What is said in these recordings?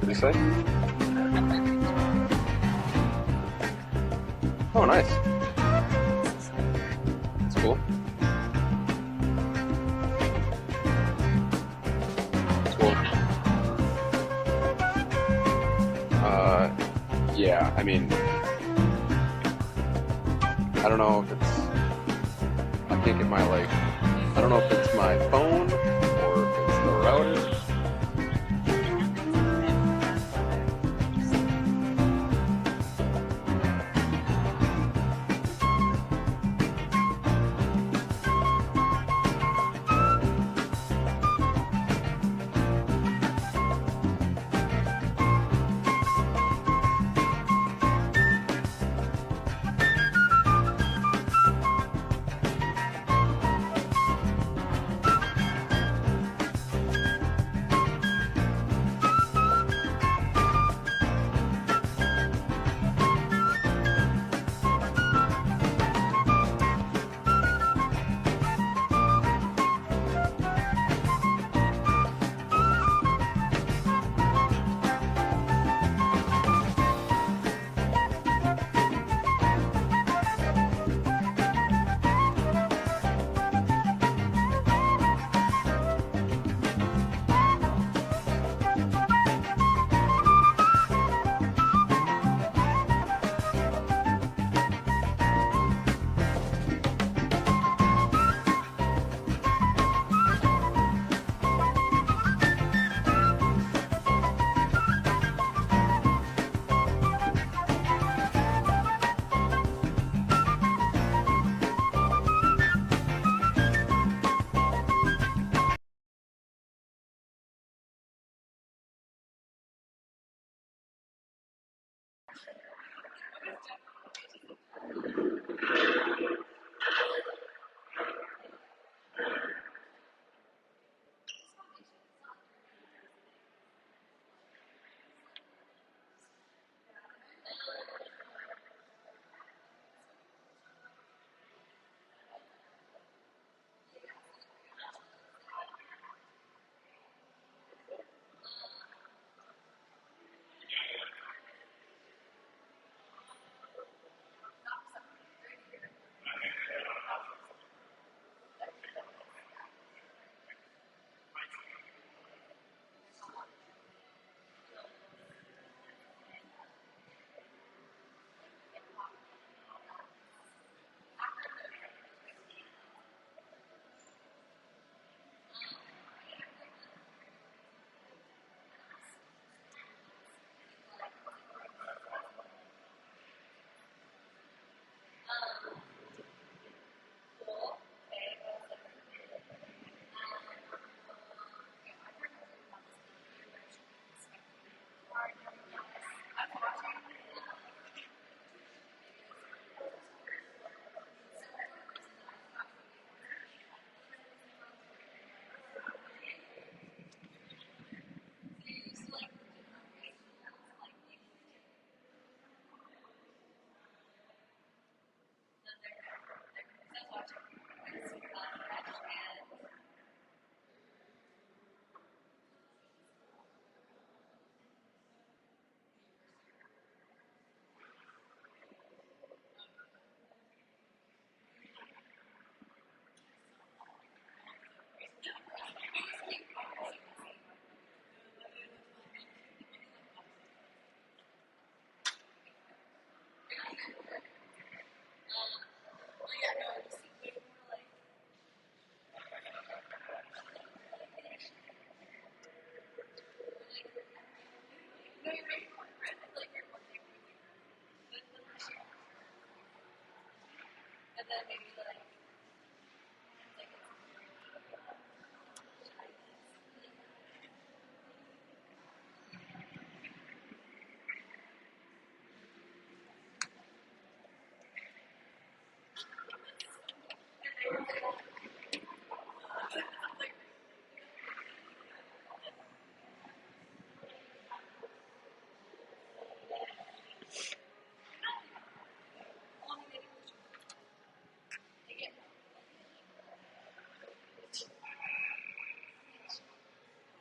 What'd you say? Oh, nice. That's cool. That's cool. Uh, yeah, I mean, I don't know if it's, I can't get my, like, I don't know if it's my phone or if it's the router.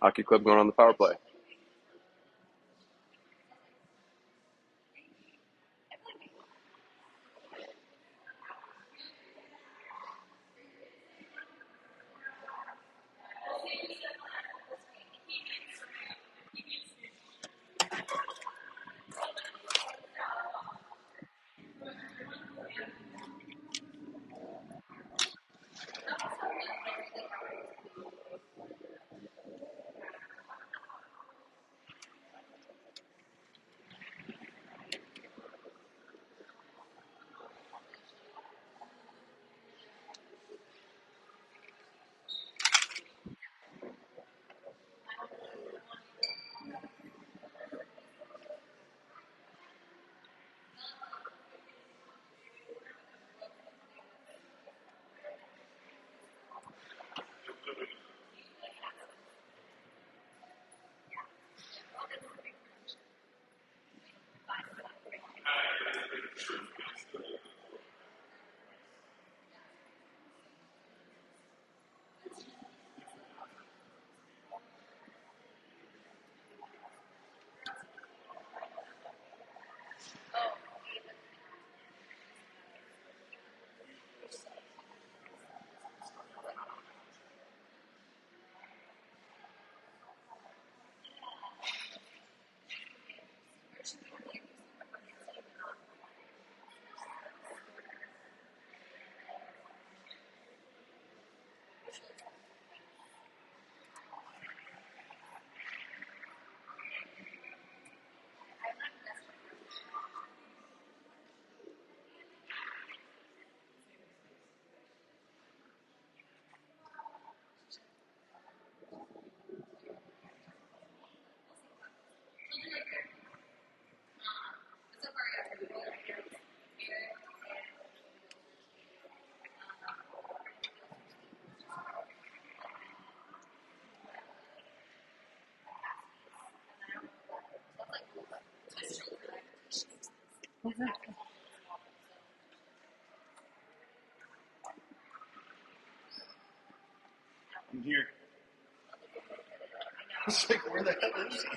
Hockey club going on the power play. I'm here. It's like, where the hell is he?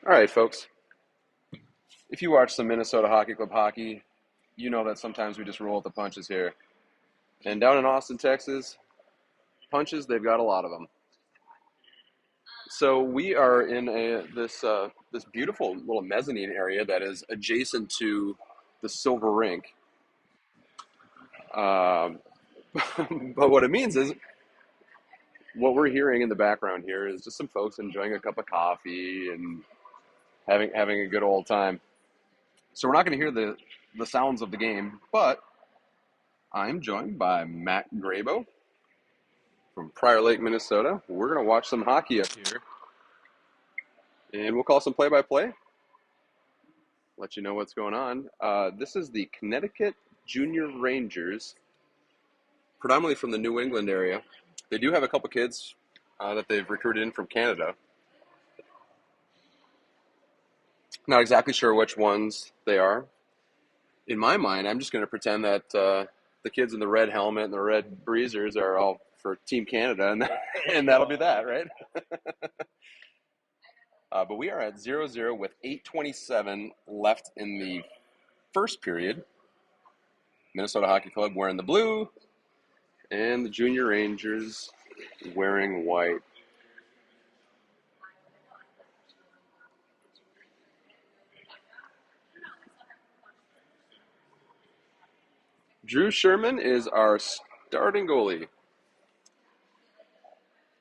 All right, folks. If you watch some Minnesota Hockey Club hockey, you know that sometimes we just roll with the punches here. And down in Austin, Texas, punches, they've got a lot of them. So we are in this beautiful little mezzanine area that is adjacent to the Silver Rink. Um, but what it means is what we're hearing in the background here is just some folks enjoying a cup of coffee and having a good old time. So we're not going to hear the sounds of the game, but I'm joined by Matt Grabo from Prior Lake, Minnesota. We're going to watch some hockey up here, and we'll call some play-by-play, let you know what's going on. This is the Connecticut Junior Rangers, predominantly from the New England area. They do have a couple kids that they've recruited in from Canada. Not exactly sure which ones they are. In my mind, I'm just going to pretend that the kids in the red helmet and the red breezers are all for Team Canada, and that'll be that, right? But we are at 0-0 with 8:27 left in the first period. Minnesota Hockey Club wearing the blue, and the Junior Rangers wearing white. Drew Sherman is our starting goalie.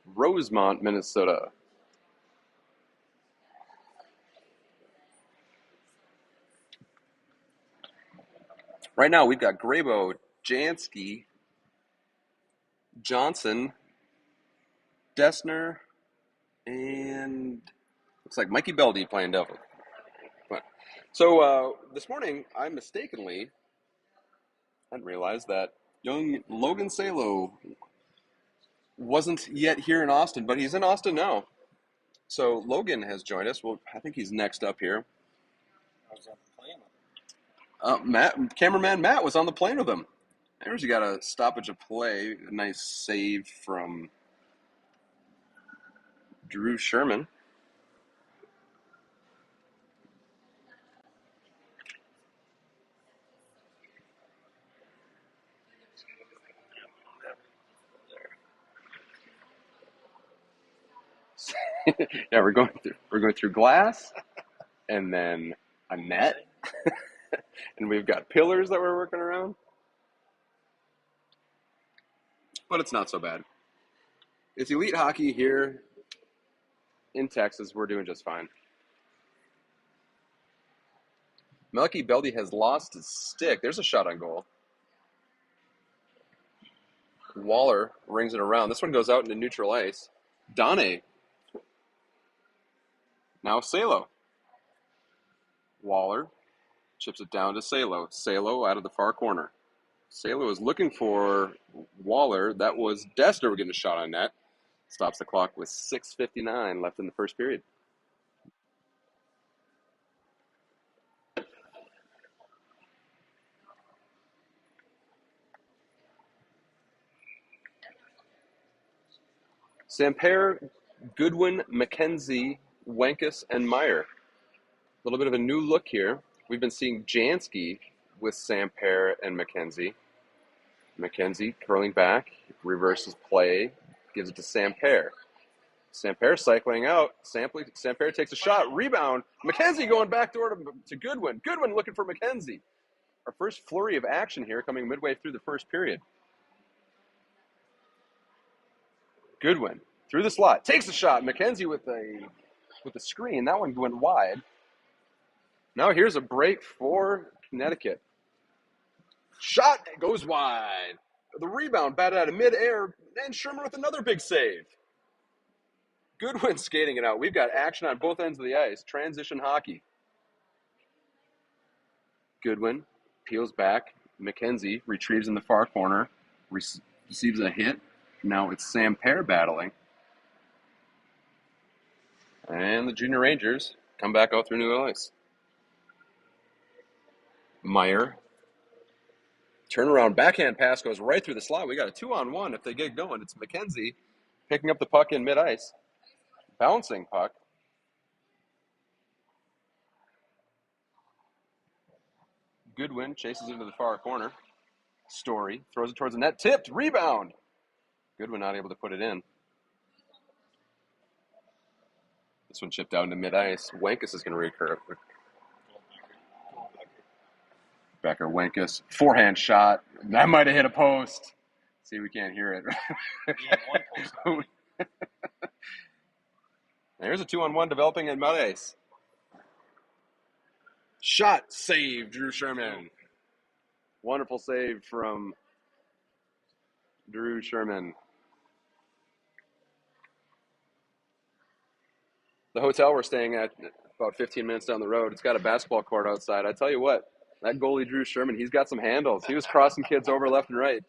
Rosemont, Minnesota. Right now, we've got Grabo, Jansky, Johnson, Dessner, and looks like Mikey Beldy playing devil. So this morning, I mistakenly hadn't realized that young Logan Salo wasn't yet here in Austin, but he's in Austin now. So Logan has joined us. Well, I think he's next up here. I was on the plane with him. Cameraman Matt was on the plane with him. There's you got a stoppage of play. A nice save from Drew Sherman. Yeah, we're going through glass, and then a net, and we've got pillars that we're working around. But it's not so bad. It's elite hockey here in Texas. We're doing just fine. Melky Beldy has lost his stick. There's a shot on goal. Waller rings it around. This one goes out into neutral ice. Donne. Now Salo. Waller chips it down to Salo. Salo out of the far corner. Salo is looking for Waller. That was Dessner getting a shot on net. Stops the clock with 6:59 left in the first period. Samper Goodwin, McKenzie, Wenkus, and Meyer. A little bit of a new look here. We've been seeing Jansky with Samper and McKenzie. McKenzie curling back, reverses play, gives it to Samper. Samper cycling out. Samper takes a shot. Rebound. McKenzie going backdoor to Goodwin. Goodwin looking for McKenzie. Our first flurry of action here coming midway through the first period. Goodwin through the slot. Takes a shot. McKenzie with the screen. That one went wide. Now here's a break for Connecticut. Shot goes wide. The rebound batted out of midair. And Sherman with another big save. Goodwin skating it out. We've got action on both ends of the ice. Transition hockey. Goodwin peels back. McKenzie retrieves in the far corner. Receives a hit. Now it's Samper battling. And the Junior Rangers come back out through new ice. Meyer. Turnaround backhand pass goes right through the slot. We got a 2-on-1 if they get going. It's McKenzie picking up the puck in mid-ice. Bouncing puck. Goodwin chases into the far corner. Story throws it towards the net. Tipped. Rebound. Goodwin not able to put it in. This one chipped out into mid-ice. Wenkus is going to recur. Becker, Wenkus. Forehand shot. That might have hit a post. See, we can't hear it. Yeah, one post. There's a 2-on-1 developing in mid-ice. Shot, save, Drew Sherman. Wonderful save from Drew Sherman. The hotel we're staying at, about 15 minutes down the road, it's got a basketball court outside. I tell you what, that goalie Drew Sherman, he's got some handles. He was crossing kids over left and right.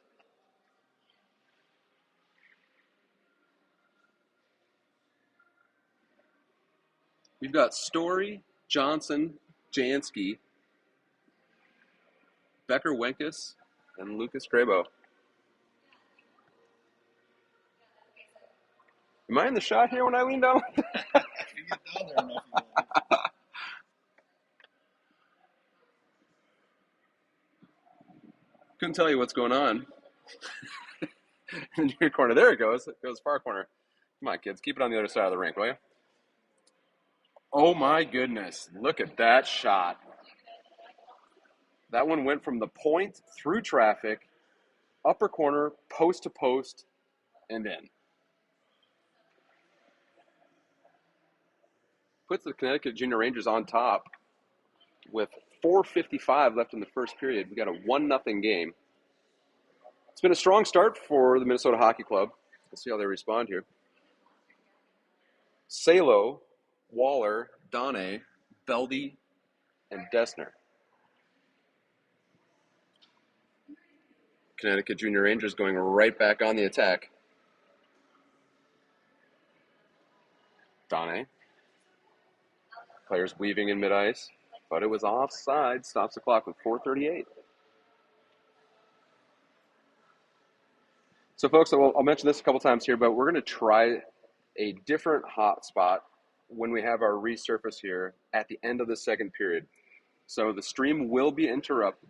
We've got Story, Johnson, Jansky, Becker, Wenkus, and Lucas Grabo. Am I in the shot here when I lean down? If you get down there enough, you will. Couldn't tell you what's going on. In your corner, there it goes. It goes far corner. Come on, kids, keep it on the other side of the rink, will you? Oh my goodness, look at that shot. That one went from the point through traffic, upper corner, post to post, and in. Puts the Connecticut Junior Rangers on top with 4:55 left in the first period. We got a 1-0 game. It's been a strong start for the Minnesota Hockey Club. We'll see how they respond here. Salo, Waller, Donne, Beldy, and Dessner. Connecticut Junior Rangers going right back on the attack. Donne. Players weaving in mid-ice, but it was offside. Stops the clock with 4:38. So, folks, I'll mention this a couple times here, but we're going to try a different hot spot when we have our resurface here at the end of the second period. So the stream will be interrupted,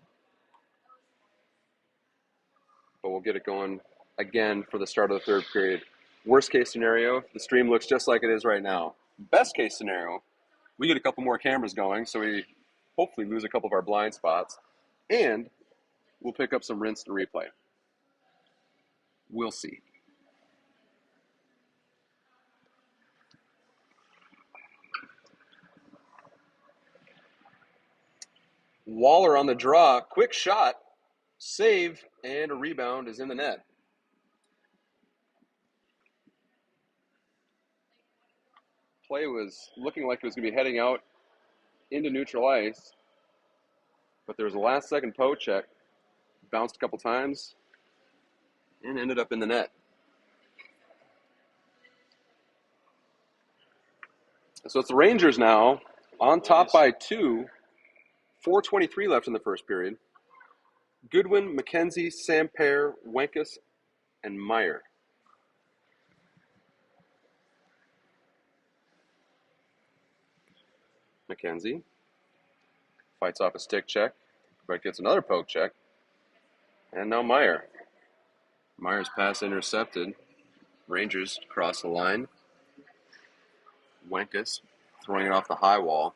but we'll get it going again for the start of the third period. Worst case scenario, the stream looks just like it is right now. Best case scenario, we get a couple more cameras going, so we hopefully lose a couple of our blind spots, and we'll pick up some rinse and replay. We'll see. Waller on the draw, quick shot, save, and a rebound is in the net. Play was looking like it was going to be heading out into neutral ice, but there was a last-second poke check, bounced a couple times, and ended up in the net. So it's the Rangers now on top by 2, 4:23 left in the first period. Goodwin, McKenzie, Samper, Wenkus, and Meyer. McKenzie fights off a stick check, but gets another poke check. And now Meyer. Meyer's pass intercepted. Rangers cross the line. Wenkus throwing it off the high wall.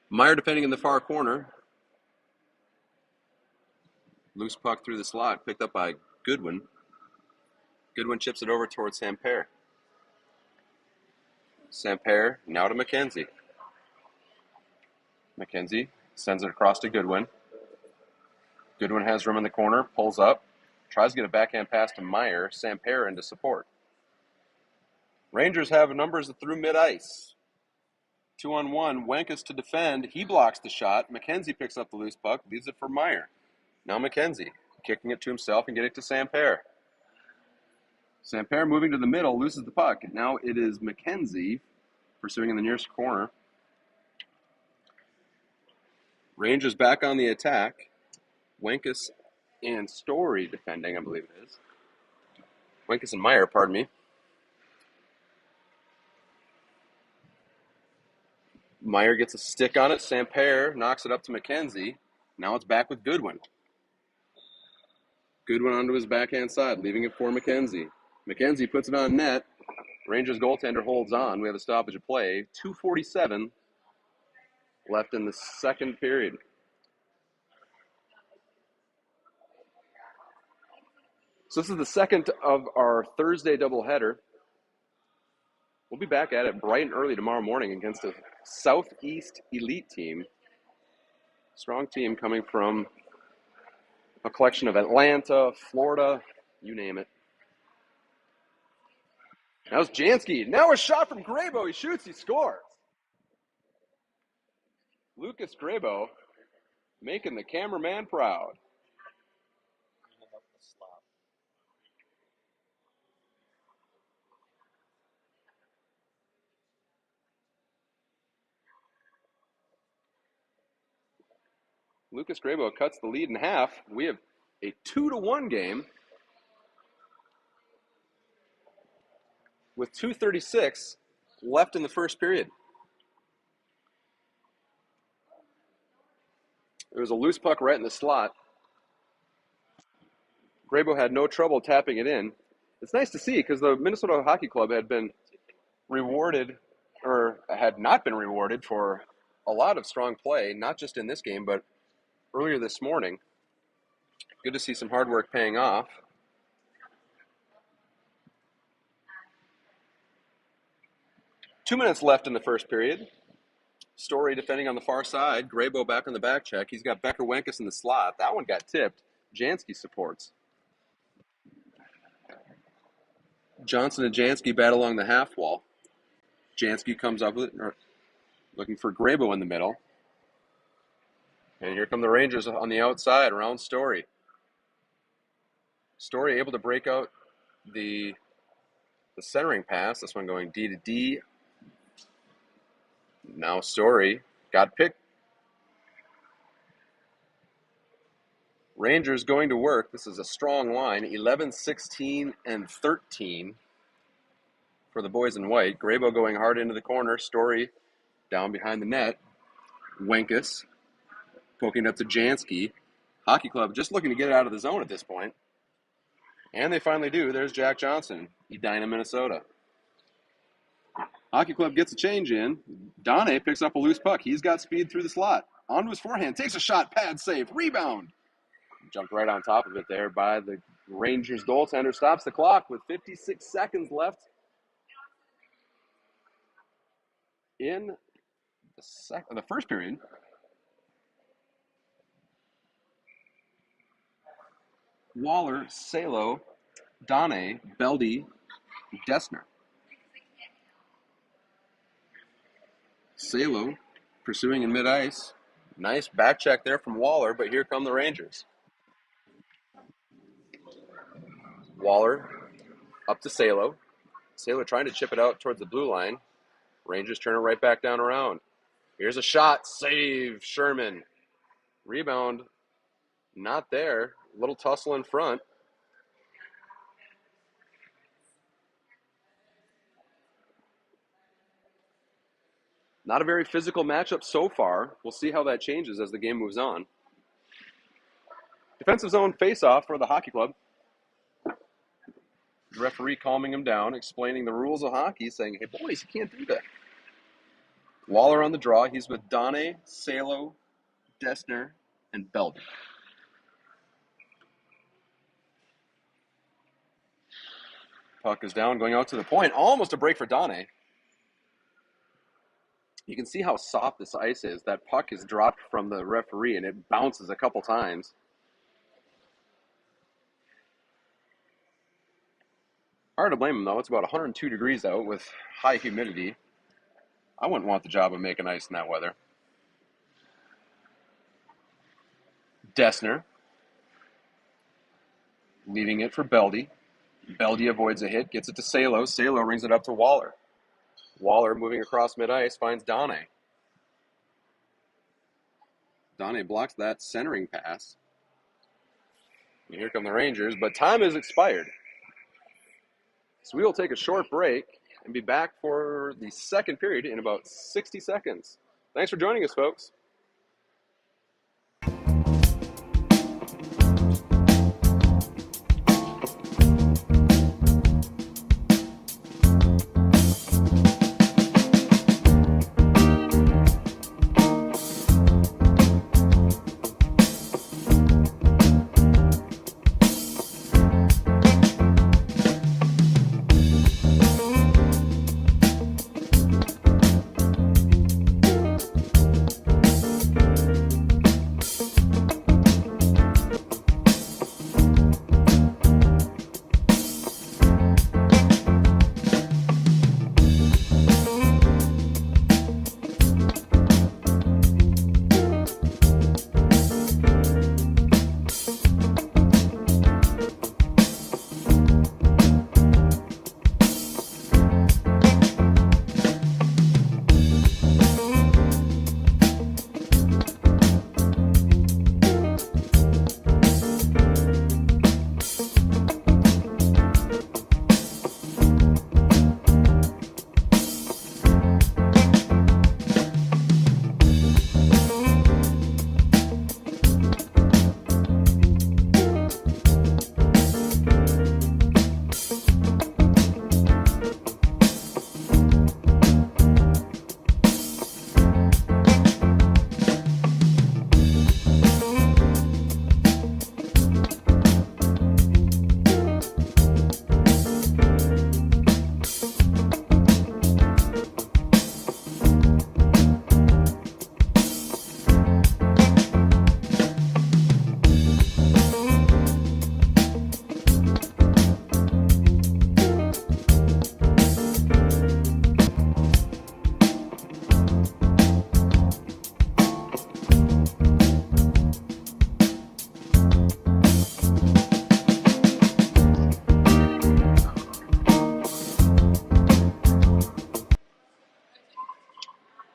Meyer defending in the far corner. Loose puck through the slot, picked up by Goodwin. Goodwin chips it over towards Samper. Samper now to McKenzie. McKenzie sends it across to Goodwin. Goodwin has room in the corner, pulls up, tries to get a backhand pass to Meyer. Samper into support. Rangers have numbers through mid-ice. 2-on-1, Wenkus to defend. He blocks the shot. McKenzie picks up the loose puck, leaves it for Meyer. Now McKenzie kicking it to himself and getting it to Samper. Samper moving to the middle, loses the puck. Now it is McKenzie pursuing in the nearest corner. Rangers back on the attack. Wenkus and Story defending, I believe it is. Wenkus and Meyer, pardon me. Meyer gets a stick on it. Samper knocks it up to McKenzie. Now it's back with Goodwin. Goodwin onto his backhand side, leaving it for McKenzie. McKenzie puts it on net. Rangers goaltender holds on. We have a stoppage of play. 2:47 left in the second period. So this is the second of our Thursday doubleheader. We'll be back at it bright and early tomorrow morning against a Southeast elite team. Strong team coming from a collection of Atlanta, Florida, you name it. Now it's Jansky. Now a shot from Grabo. He shoots, he scores. Lucas Grabo making the cameraman proud. Lucas Grabo cuts the lead in half. We have a 2-1 game with 2:36 left in the first period. There was a loose puck right in the slot. Grabo had no trouble tapping it in. It's nice to see because the Minnesota Hockey Club had been rewarded, or had not been rewarded, for a lot of strong play, not just in this game, but earlier this morning. Good to see some hard work paying off. Two minutes left in the first period. Story defending on the far side. Grabo back on the back check. He's got Becker Wenkus in the slot. That one got tipped. Jansky supports. Johnson and Jansky bat along the half wall. Jansky comes up with it, looking for Grabo in the middle. And here come the Rangers on the outside around Story. Story able to break out the centering pass. This one going D to D. Now Story got picked. Rangers going to work. This is a strong line. 11, 16, and 13 for the boys in white. Grabo going hard into the corner. Story down behind the net. Wenkus poking up to Jansky. Hockey Club just looking to get it out of the zone at this point. And they finally do. There's Jack Johnson, Edina, Minnesota. Hockey Club gets a change in. Donne picks up a loose puck. He's got speed through the slot. Onto his forehand. Takes a shot. Pad save. Rebound. Jumped right on top of it there by the Rangers goaltender. Stops the clock with 56 seconds left in the first period. Waller, Salo, Donne, Beldy, Dessner. Salo pursuing in mid-ice. Nice back check there from Waller, but here come the Rangers. Waller up to Salo. Salo trying to chip it out towards the blue line. Rangers turn it right back down around. Here's a shot. Save, Sherman. Rebound, not there. A little tussle in front. Not a very physical matchup so far. We'll see how that changes as the game moves on. Defensive zone face-off for the hockey club. The referee calming him down, explaining the rules of hockey, saying, hey, boys, you can't do that. Waller on the draw. He's with Donnie, Salo, Dessner, and Belden. Puck is down, going out to the point. Almost a break for Donnie. You can see how soft this ice is. That puck is dropped from the referee, and it bounces a couple times. Hard to blame him, though. It's about 102 degrees out with high humidity. I wouldn't want the job of making ice in that weather. Dessner leaving it for Beldy. Beldy avoids a hit, gets it to Salo. Salo rings it up to Waller. Waller moving across mid-ice finds Donnie. Donnie blocks that centering pass. And here come the Rangers, but time has expired. So we will take a short break and be back for the second period in about 60 seconds. Thanks for joining us, folks.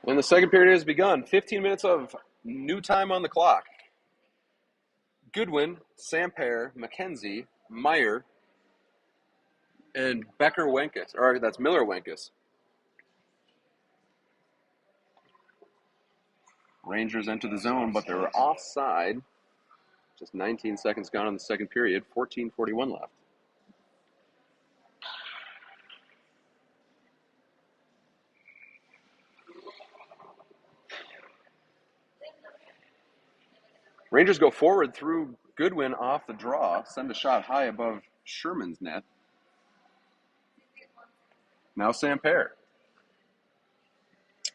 And the second period has begun. 15 minutes of new time on the clock. Goodwin, Samper, McKenzie, Meyer, and Becker-Wenkus. Or that's Miller-Wenkus. Rangers enter the zone, but they're offside. Just 19 seconds gone in the second period. 14:41 left. Rangers go forward through Goodwin off the draw, send a shot high above Sherman's net. Now Samper.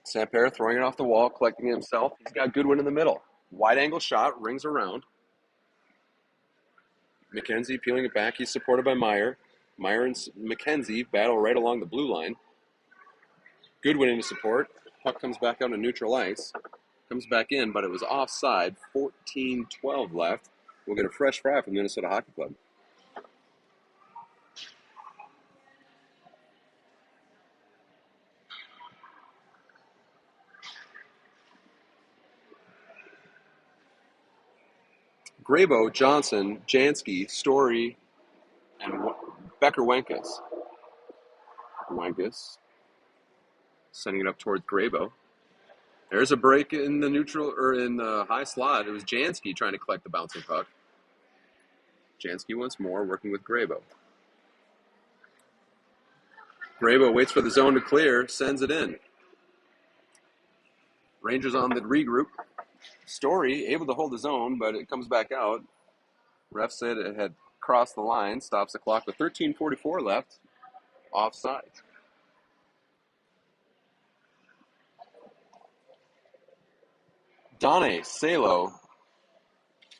Samper throwing it off the wall, collecting it himself. He's got Goodwin in the middle. Wide angle shot, rings around. McKenzie peeling it back. He's supported by Meyer. Meyer and McKenzie battle right along the blue line. Goodwin into support. Puck comes back out to neutral ice. Comes back in, but it was offside. 14:12 left. We'll get a fresh fry from the Minnesota Hockey Club. Grabo, Johnson, Jansky, Story, and Becker-Wenkus. Wenkus sending it up towards Grabo. There's a break in the neutral or in the high slot. It was Jansky trying to collect the bouncing puck. Jansky once more working with Grabo. Grabo waits for the zone to clear, sends it in. Rangers on the regroup. Story able to hold the zone, but it comes back out. Ref said it had crossed the line, stops the clock with 13:44 left. Offside. Donnie, Salo,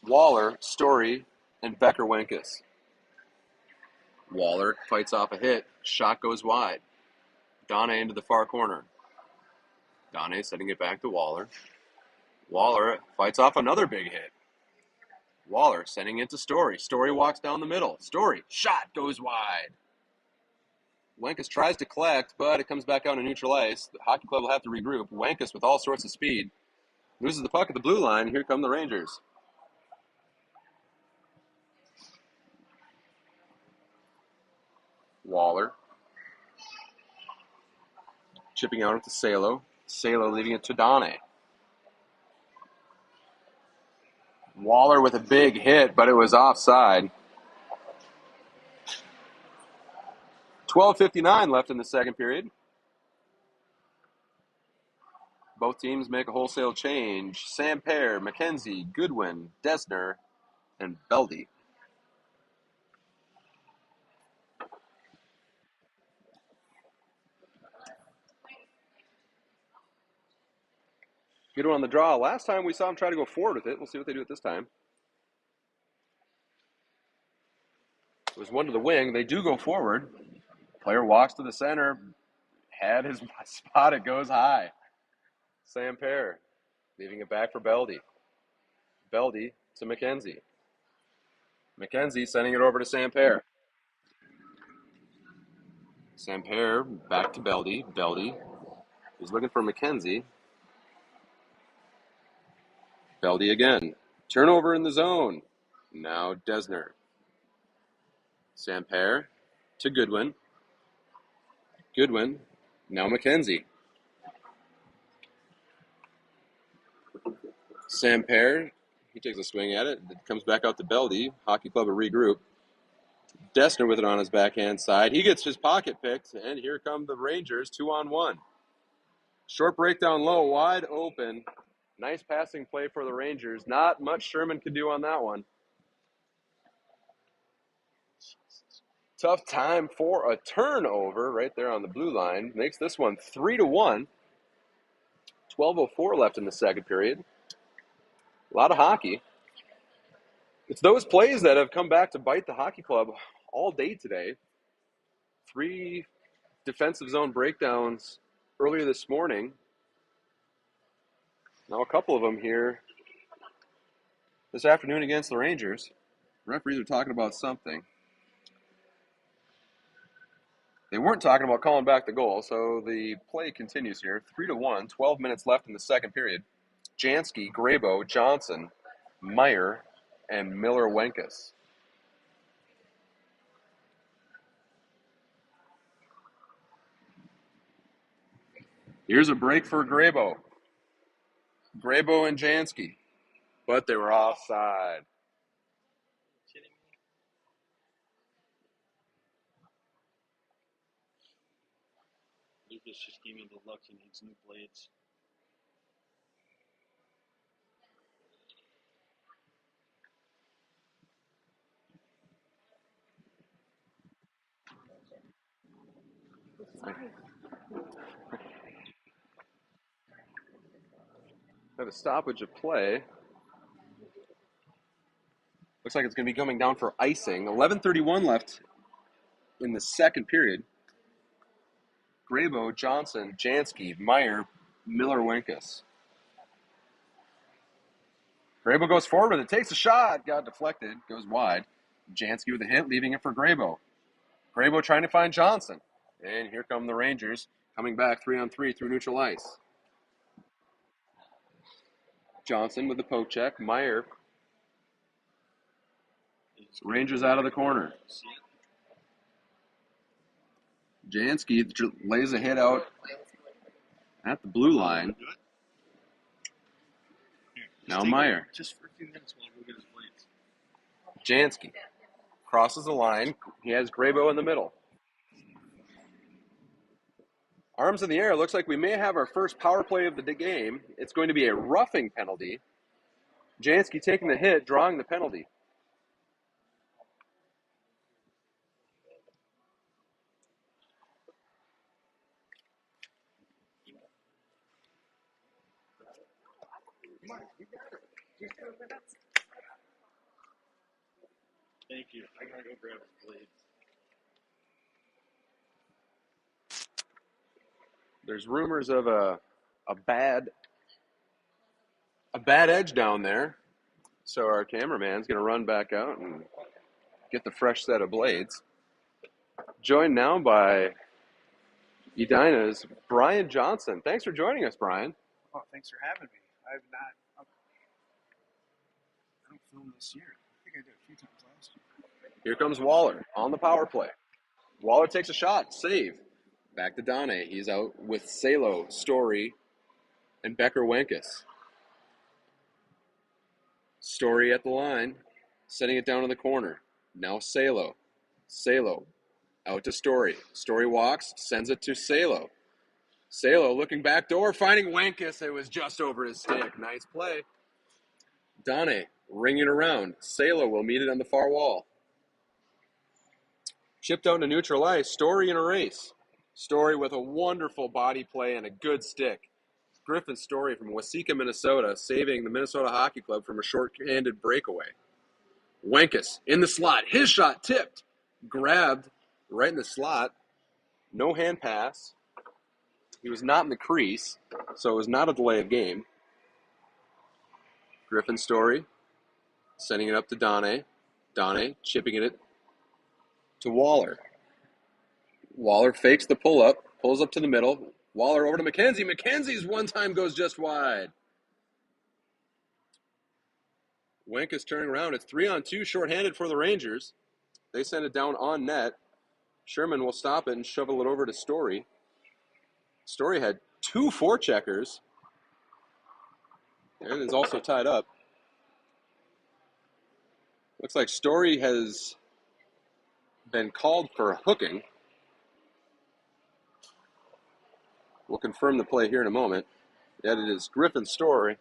Waller, Story, and Becker Wenkus. Waller fights off a hit. Shot goes wide. Donnie into the far corner. Donnie setting it back to Waller. Waller fights off another big hit. Waller sending it to Story. Story walks down the middle. Story, shot goes wide. Wenkus tries to collect, but it comes back out on neutral ice. The hockey club will have to regroup. Wenkus with all sorts of speed loses the puck at the blue line. Here come the Rangers. Waller chipping out to Salo. Salo leaving it to Donnie. Waller with a big hit, but it was offside. 12:59 left in the second period. Both teams make a wholesale change. Samper, McKenzie, Goodwin, Desner, and Beldy. Goodwin on the draw. Last time we saw him try to go forward with it. We'll see what they do at this time. It was one to the wing. They do go forward. Player walks to the center. Had his spot. It goes high. Samper leaving it back for Beldy. Beldy to McKenzie. McKenzie sending it over to Samper. Samper back to Beldy. Beldy is looking for McKenzie. Beldy again. Turnover in the zone. Now Desner. Samper to Goodwin. Goodwin. Now McKenzie. Samper. He takes a swing at it. It comes back out to Beldy. Hockey club will regroup. Desner with it on his backhand side. He gets his pocket picked, and here come the Rangers, 2-on-1. Short breakdown low, wide open. Nice passing play for the Rangers. Not much Sherman could do on that one. Tough time for a turnover right there on the blue line. Makes this one 3-1. 12:04 left in the second period. A lot of hockey. It's those plays that have come back to bite the hockey club all day today. 3 defensive zone breakdowns earlier this morning. Now a couple of them here this afternoon against the Rangers. Referees are talking about something. They weren't talking about calling back the goal, so the play continues here. 3-1, 12 minutes left in the second period. Jansky, Grabo, Johnson, Meyer, and Miller Wenkus. Here's a break for Grabo. Grabo and Jansky, but they were offside. Lucas just gave me the look. He needs new blades. Have a stoppage of play. Looks like it's going to be coming down for icing. 11:31 left in the second period. Grabo, Johnson, Jansky, Meyer, Miller Wenkus. Grabo goes forward with it, takes a shot, got deflected, goes wide. Jansky with a hit, leaving it for Grabo. Grabo trying to find Johnson. And here come the Rangers, coming back 3-on-3 through neutral ice. Johnson with the poke check. Meyer. Rangers out of the corner. Jansky lays a hit out at the blue line. Now Meyer. Just for a few minutes while I go get his blades. Jansky crosses the line. He has Grabo in the middle. Arms in the air. Looks like we may have our first power play of the game. It's going to be a roughing penalty. Jansky taking the hit, drawing the penalty. Thank you. I gotta go grab his blades. There's rumors of a bad edge down there. So our cameraman's going to run back out and get the fresh set of blades. Joined now by Edina's Brian Johnson. Thanks for joining us, Brian. Oh, thanks for having me. I don't film this year. I think I did a few times last year. Here comes Waller on the power play. Waller takes a shot, save. Back to Dane. He's out with Salo, Story, and Becker Wenkus. Story at the line, setting it down in the corner. Now Salo. Salo out to Story. Story walks, sends it to Salo. Salo looking back door, finding Wenkus. It was just over his stick. Nice play. Dane ringing around. Salo will meet it on the far wall. Chipped out to neutral ice. Story in a race. Story with a wonderful body play and a good stick. Griffin Story from Waseca, Minnesota, saving the Minnesota Hockey Club from a short-handed breakaway. Wenkus in the slot. His shot tipped. Grabbed right in the slot. No hand pass. He was not in the crease, so it was not a delay of game. Griffin Story sending it up to Dane. Dane chipping it to Waller. Waller fakes the pull-up, pulls up to the middle. Waller over to McKenzie. McKenzie's one time goes just wide. Wenkus turning around. It's 3-on-2, shorthanded for the Rangers. They send it down on net. Sherman will stop it and shovel it over to Story. Story had 2 forecheckers and is also tied up. Looks like Story has been called for hooking. We'll confirm the play here in a moment. Yet it is Griffin Story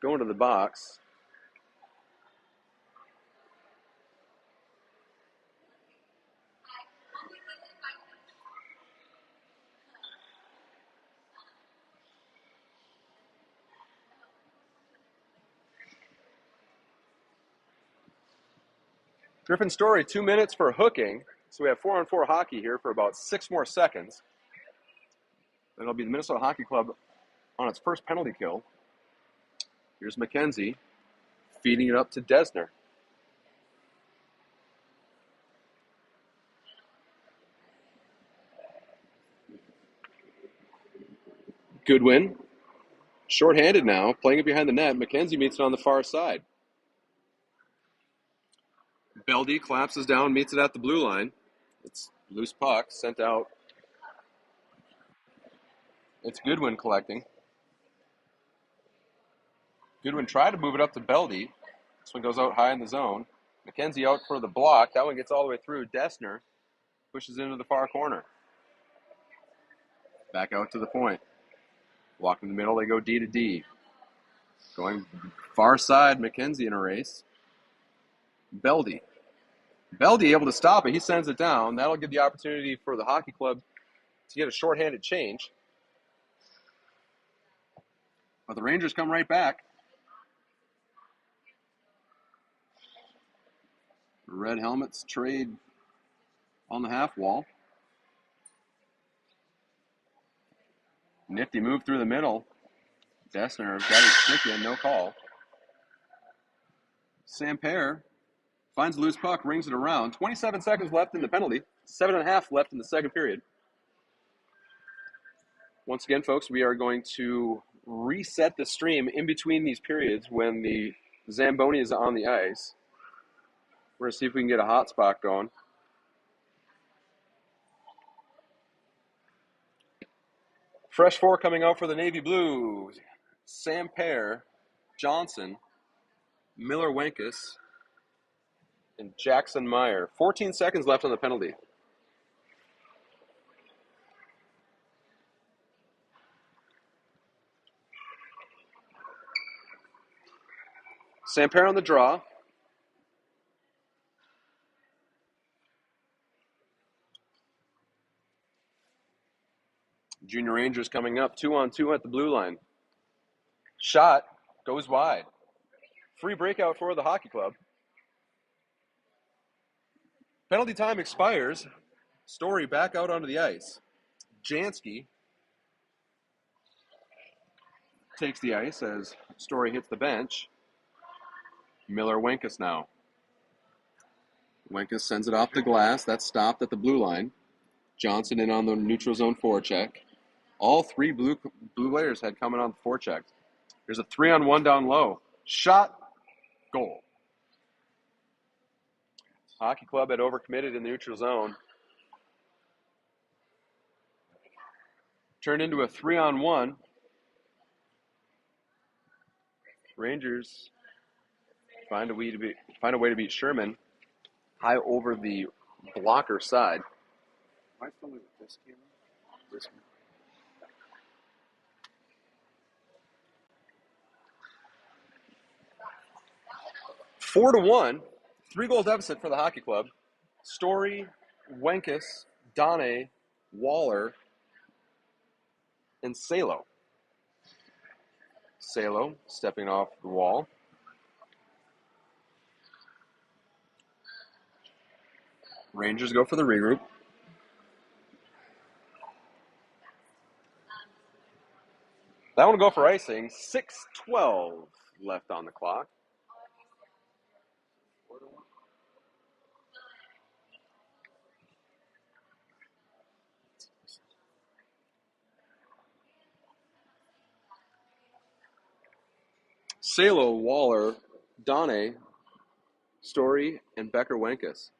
going to the box. Griffin Story, 2 minutes for hooking. So we have 4-on-4 hockey here for about 6 more seconds. That'll be the Minnesota Hockey Club on its first penalty kill. Here's McKenzie feeding it up to Desner. Goodwin, shorthanded now, playing it behind the net. McKenzie meets it on the far side. Beldy collapses down, meets it at the blue line. It's loose puck, sent out. It's Goodwin collecting. Goodwin tried to move it up to Beldy. This one goes out high in the zone. McKenzie out for the block. That one gets all the way through. Desner pushes into the far corner. Back out to the point. Walk in the middle, they go D to D. Going far side, McKenzie in a race. Beldy able to stop it. He sends it down. That'll give the opportunity for the hockey club to get a shorthanded change. But the Rangers come right back. Red helmets trade on the half wall. Nifty move through the middle. Desner got his stick in, no call. Samper finds a loose puck, rings it around. 27 seconds left in the penalty. 7.5 left in the second period. Once again, folks, we are going to reset the stream in between these periods when the Zamboni is on the ice. We're going to see if we can get a hot spot going. Fresh 4 coming out for the Navy Blues. Samper Johnson, Miller Wenkus, and Jackson Meyer. 14 seconds left on the penalty. Sampere on the draw. Junior Rangers coming up 2-on-2 at the blue line. Shot goes wide. Free breakout for the hockey club. Penalty time expires. Story back out onto the ice. Jansky takes the ice as Story hits the bench. Miller Wenkus now. Wenkus sends it off the glass. That's stopped at the blue line. Johnson in on the neutral zone forecheck. All three blue players had coming on the forecheck. There's a 3-on-1 down low. Shot, goal. Hockey club had overcommitted in the neutral zone. Turned into a 3-on-1. Rangers find a way to beat Sherman high over the blocker side. Am I filming with this camera? This one. 4-1, 3-goal deficit for the hockey club. Story, Wenkus, Donne, Waller, and Salo. Salo stepping off the wall. Rangers go for the regroup. That one will go for icing. 6:12 left on the clock. Salo, Waller, Donne, Story, and Becker Wenkus.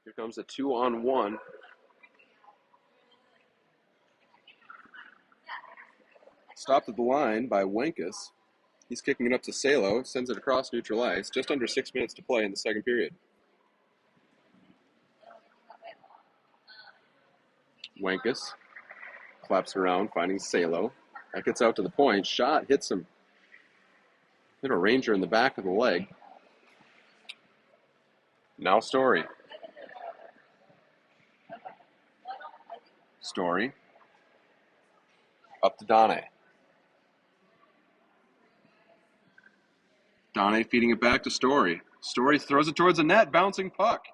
Here comes a 2-on-1. Stopped at the line by Wenkus. He's kicking it up to Salo, sends it across neutral ice. Just under 6 minutes to play in the second period. Wenkus claps around, finding Salo. That gets out to the point. Shot hits him. Hit a Ranger in the back of the leg. Now Story. Story. Up to Donne. Donne feeding it back to Story. Story throws it towards the net, bouncing puck.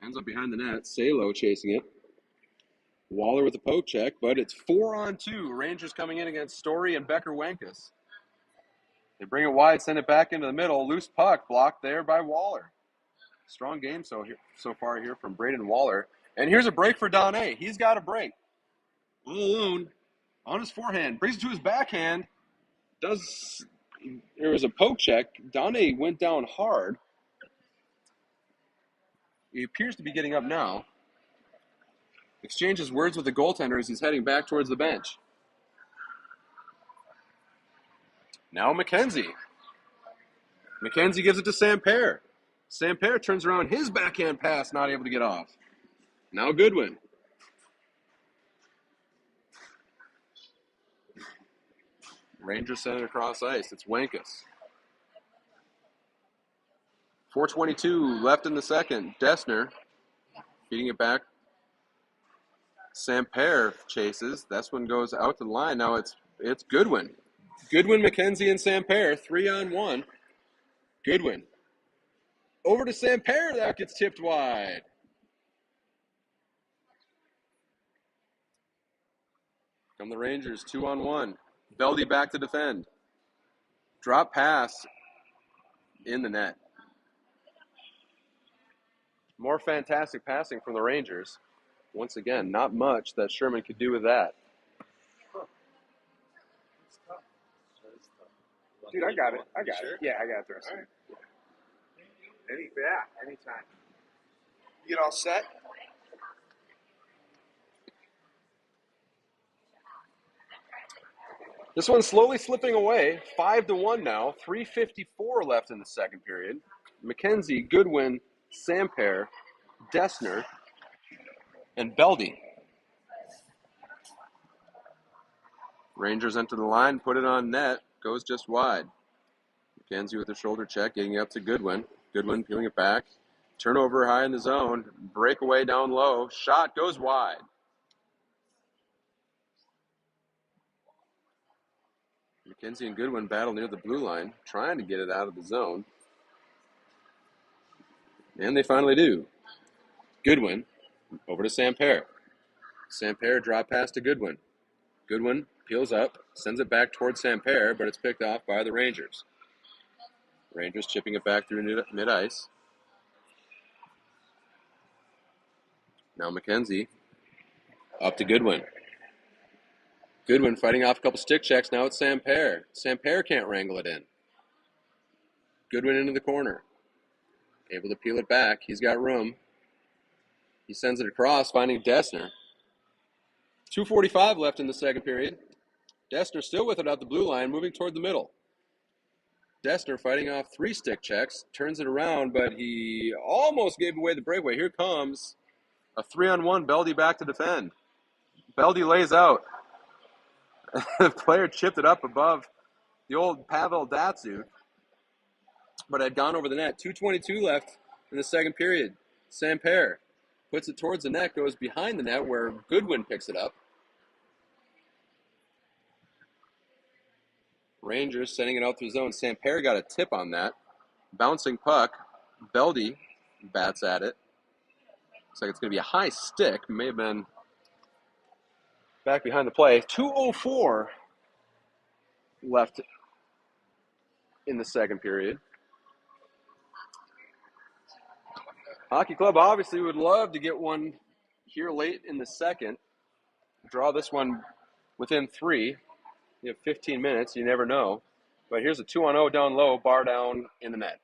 Ends up behind the net. Salo chasing it. Waller with a poke check, but it's 4-on-2. Rangers coming in against Story and Becker Wenkus. They bring it wide, send it back into the middle. Loose puck blocked there by Waller. Strong game so far here from Braden Waller. And here's a break for Donne. He's got a break. All alone on his forehand. Brings it to his backhand. There was a poke check. Donne went down hard. He appears to be getting up now. Exchanges words with the goaltender as he's heading back towards the bench. Now McKenzie. McKenzie gives it to Sampere. Sampere turns around his backhand pass, not able to get off. Now Goodwin. Rangers send it across ice. It's Wenkus. 4:22 left in the second. Dessner feeding it back. Sampere chases. This one goes out to the line. Now it's Goodwin. Goodwin, McKenzie, and Sampere, 3-on-1. Goodwin. Over to Sampere. That gets tipped wide. Come the Rangers, 2-on-1. Beldy back to defend. Drop pass in the net. More fantastic passing from the Rangers. Once again, not much that Sherman could do with that. Dude, I got it. Yeah, I got it the rest of it. Anytime. You get all set? This one's slowly slipping away. 5-1 now. 3:54 left in the second period. McKenzie, Goodwin, Samper, Dessner, and Beldy. Rangers enter the line, put it on net, goes just wide. McKenzie with a shoulder check, getting it up to Goodwin. Goodwin peeling it back. Turnover high in the zone. Breakaway down low. Shot goes wide. McKenzie and Goodwin battle near the blue line, trying to get it out of the zone. And they finally do. Goodwin over to Samper. Samper drop pass to Goodwin. Goodwin peels up, sends it back towards Samper, but it's picked off by the Rangers. Rangers chipping it back through mid-ice. Now McKenzie up to Goodwin. Goodwin fighting off a couple stick checks. Now it's Samper. Samper can't wrangle it in. Goodwin into the corner. Able to peel it back. He's got room. He sends it across, finding Dessner. 2:45 left in the second period. Dessner still with it out the blue line, moving toward the middle. Dessner fighting off 3 stick checks, turns it around, but he almost gave away the breakaway. Here comes a 3-on-1, Beldy back to defend. Beldy lays out. The player chipped it up above the old Pavel Datsyuk, but had gone over the net. 2:22 left in the second period. Samper puts it towards the net, goes behind the net where Goodwin picks it up. Rangers sending it out through zone. Samper got a tip on that. Bouncing puck. Beldy bats at it. Looks like it's going to be a high stick. May have been back behind the play. 2:04 left in the second period. Hockey Club obviously would love to get one here late in the second. Draw this one within 3. You have 15 minutes. You never know. But here's a 2-on-0 down low, bar down in the net.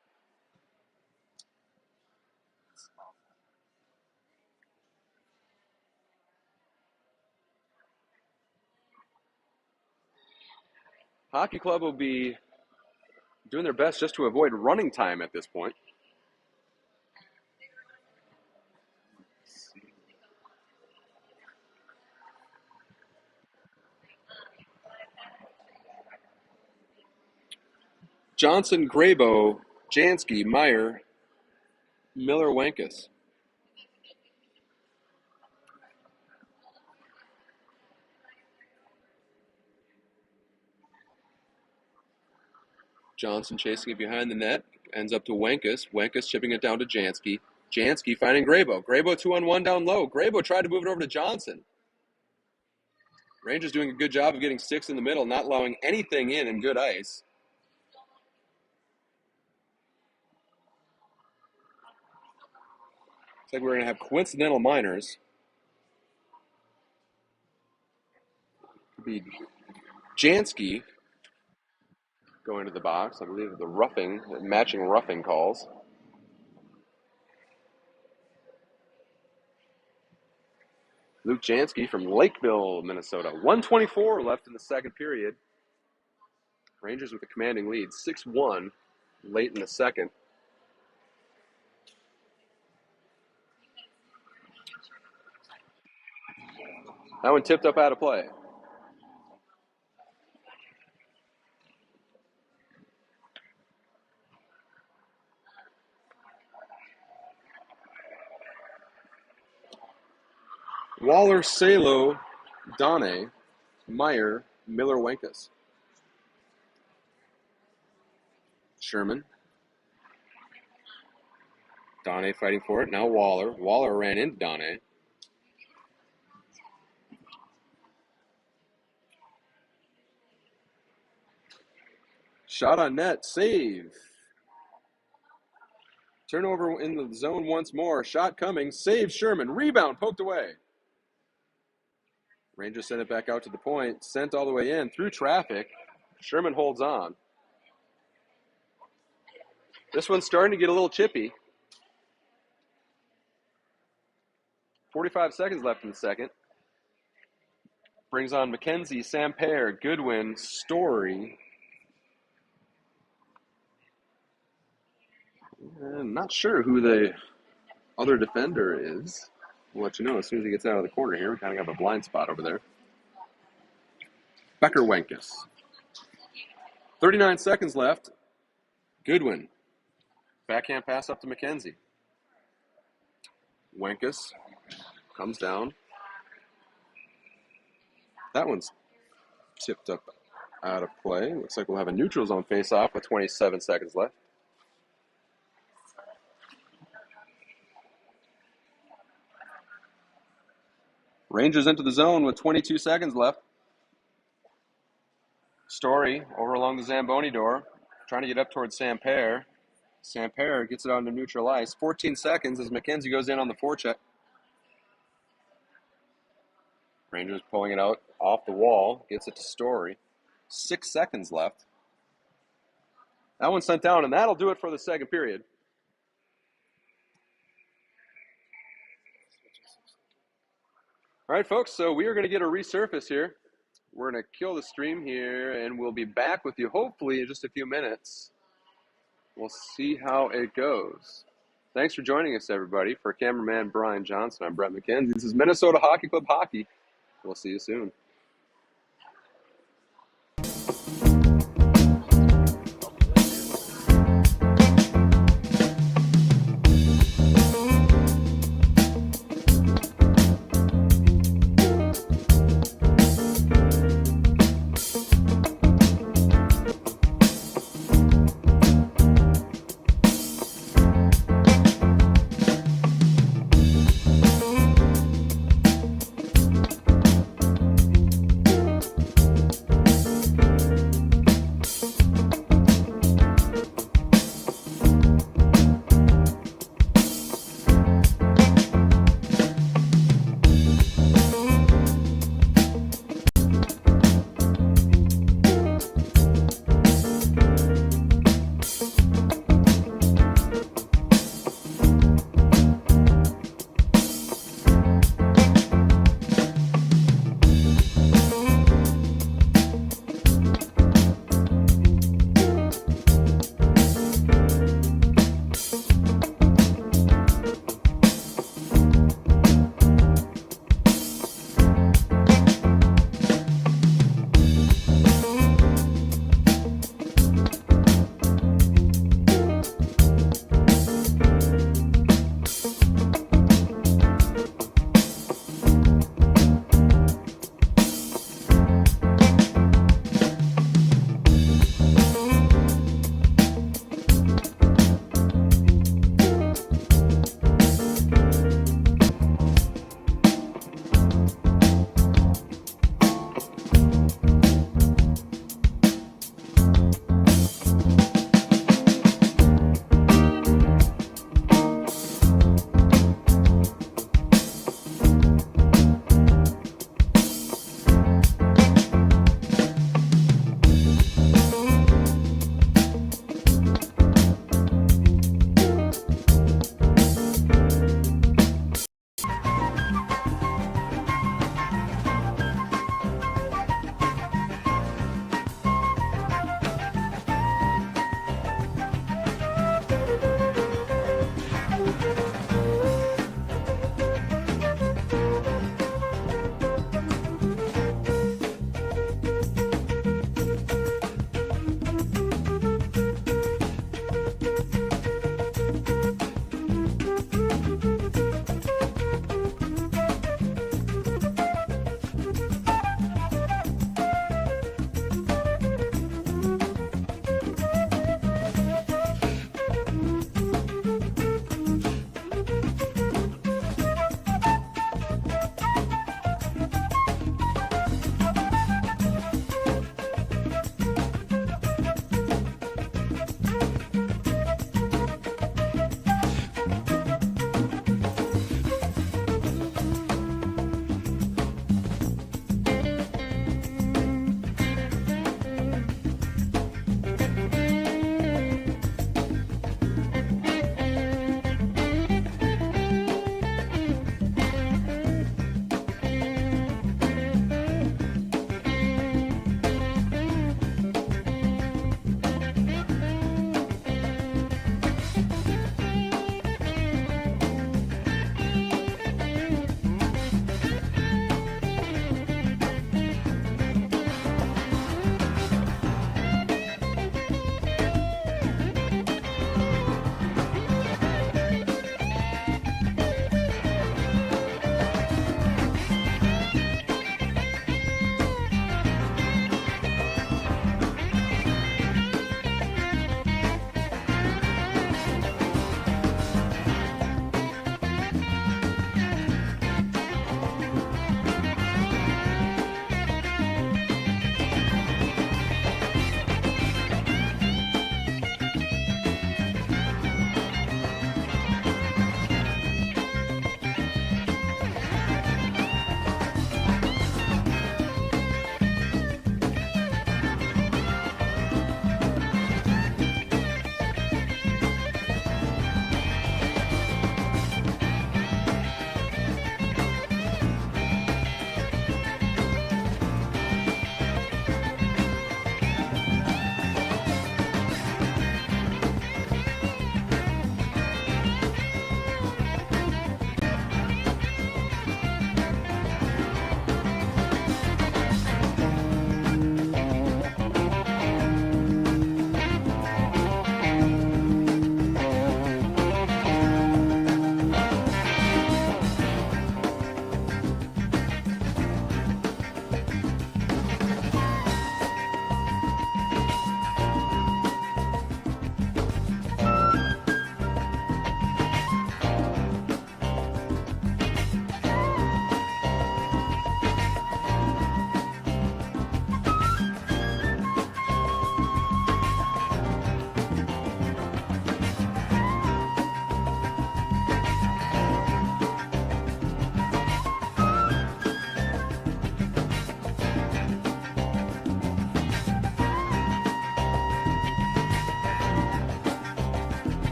Hockey Club will be doing their best just to avoid running time at this point. Johnson, Grabo, Jansky, Meyer, Miller, Wankus. Johnson chasing it behind the net, ends up to Wankus. Wankus chipping it down to Jansky. Jansky finding Grabo. Grabo 2-on-1 down low. Grabo tried to move it over to Johnson. Rangers doing a good job of getting sticks in the middle, not allowing anything in good ice. Looks like we're going to have coincidental minors. It'll be Jansky going to the box. I believe the matching roughing calls. Luke Jansky from Lakeville, Minnesota. 1:24 left in the second period. Rangers with a commanding lead, 6-1 late in the second. That one tipped up out of play. Waller, Salo, Donne, Meyer, Miller, Wankus. Sherman. Donne fighting for it. Now Waller. Waller ran into Donne. Shot on net. Save. Turnover in the zone once more. Shot coming. Save Sherman. Rebound poked away. Rangers sent it back out to the point. Sent all the way in through traffic. Sherman holds on. This one's starting to get a little chippy. 45 seconds left in the second. brings on McKenzie, Samper, Goodwin, Story. I'm not sure who the other defender is. We'll let you know as soon as he gets out of the corner here. We kind of have a blind spot over there. Becker Wenkus. 39 seconds left. Goodwin. Backhand pass up to McKenzie. Wenkus comes down. That one's tipped up out of play. Looks like we'll have a neutral zone face-off with 27 seconds left. Rangers into the zone with 22 seconds left. Story over along the Zamboni door, trying to get up towards Samper. Samper gets it on to neutral ice. 14 seconds as McKenzie goes in on the forecheck. Rangers pulling it out off the wall, gets it to Story. 6 seconds left. That one sent down, and that'll do it for the second period. All right, folks, so we are going to get a resurface here. We're going to kill the stream here, and we'll be back with you hopefully in just a few minutes. We'll see how it goes. Thanks for joining us, everybody. For cameraman Brian Johnson, I'm Brett McKenzie. This is Minnesota Hockey Club Hockey. We'll see you soon.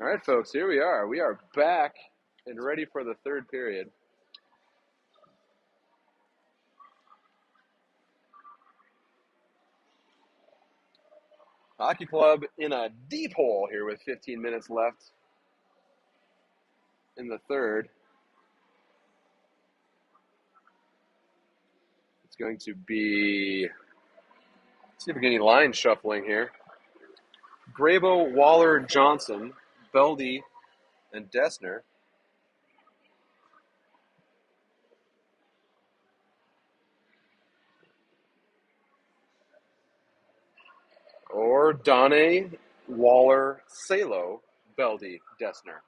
All right, folks, here we are. We are back and ready for the third period. Hockey Club in a deep hole here with 15 minutes left in the third. It's going to be, let's see if we get any line shuffling here. Grabo, Waller, Johnson, Beldy, and Dessner. Or Donnie, Waller, Salo, Beldy, Dessner.